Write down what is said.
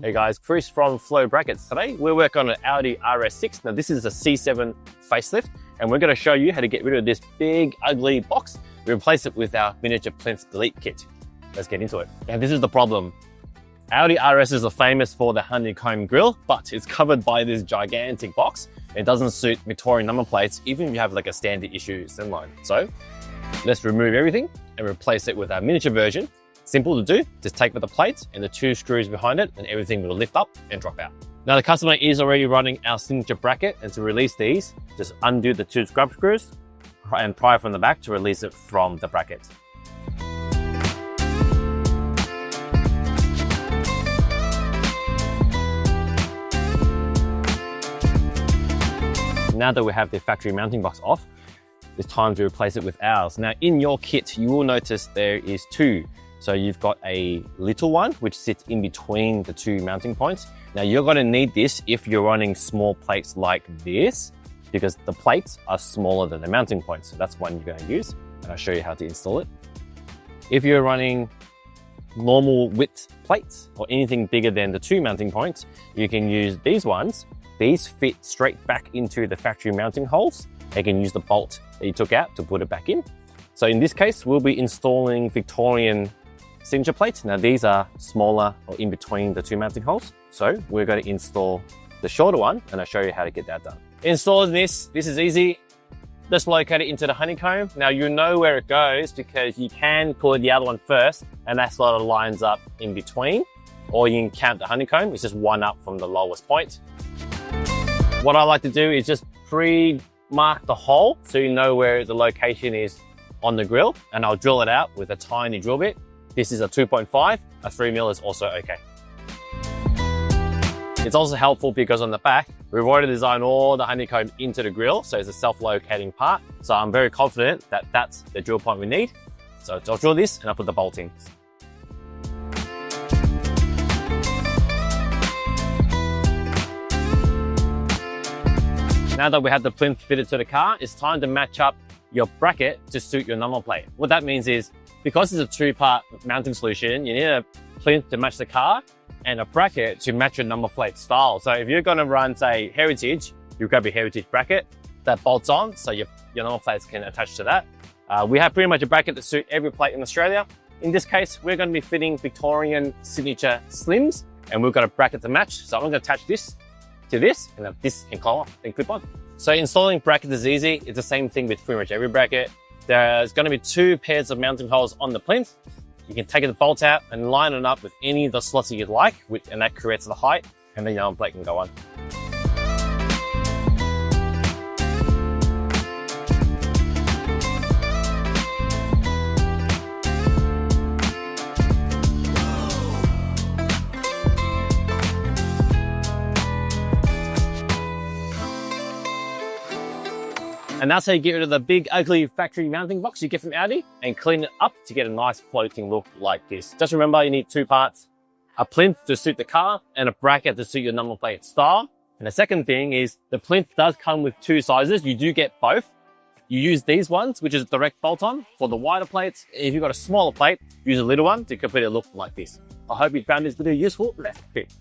Hey guys, Chris from Flow Brackets. Today we're working on an Audi RS6. Now this is a C7 facelift and we're going to show you how to get rid of this big ugly box. We replace it with our miniature Plinth delete kit. Let's get into it. Now this is the problem. Audi RSs are famous for the honeycomb grille, but it's covered by this gigantic box. It doesn't suit Victorian number plates, even if you have like a standard issue slimline. So let's remove everything and replace it with our miniature version. Simple to do, just take with the plates and the 2 screws behind it and everything will lift up and drop out. Now the customer is already running our signature bracket, and to release these, just undo the 2 scrub screws and pry from the back to release it from the bracket. Now that we have the factory mounting box off, it's time to replace it with ours. Now in your kit, you will notice there is 2. So you've got a little one, which sits in between the 2 mounting points. Now you're gonna need this if you're running small plates like this, because the plates are smaller than the mounting points. So that's one you're gonna use, and I'll show you how to install it. If you're running normal width plates or anything bigger than the 2 mounting points, you can use these ones. These fit straight back into the factory mounting holes. You can use the bolt that you took out to put it back in. So in this case, we'll be installing Victorian signature plates. Now these are smaller or in between the 2 mounting holes. So we're going to install the shorter one and I'll show you how to get that done. Installing this is easy. Just locate it into the honeycomb. Now you know where it goes because you can pull the other one first and that sort of lines up in between, or you can count the honeycomb. It's just 1 up from the lowest point. What I like to do is just pre-mark the hole so you know where the location is on the grill, and I'll drill it out with a tiny drill bit. This is a 2.5, a 3mm is also okay. It's also helpful because on the back, we've already designed all the honeycomb into the grill, so it's a self-locating part. So I'm very confident that that's the drill point we need. So I'll drill this and I'll put the bolt in. Now that we have the plinth fitted to the car, it's time to match up your bracket to suit your number plate. What that means is, because it's a 2-part mounting solution, you need a plinth to match the car and a bracket to match your number plate style. So if you're gonna run, say, Heritage, you grab your Heritage bracket that bolts on so your number plates can attach to that. We have pretty much a bracket to suit every plate in Australia. In this case, we're gonna be fitting Victorian signature slims, and we've got a bracket to match. So I'm gonna attach this to this, and then this can clip on. So installing brackets is easy. It's the same thing with pretty much every bracket. There's going to be 2 pairs of mounting holes on the plinth. You can take the bolt out and line it up with any of the slots that you'd like, and that creates the height, and then your number plate can go on. And that's how you get rid of the big ugly factory mounting box you get from Audi and clean it up to get a nice floating look like this. Just remember, you need 2 parts, a plinth to suit the car and a bracket to suit your number plate style. And the second thing is the plinth does come with 2 sizes. You do get both. You use these ones, which is direct bolt on for the wider plates. If you've got a smaller plate, use a little one to complete a look like this. I hope you found this video useful. Let's fit.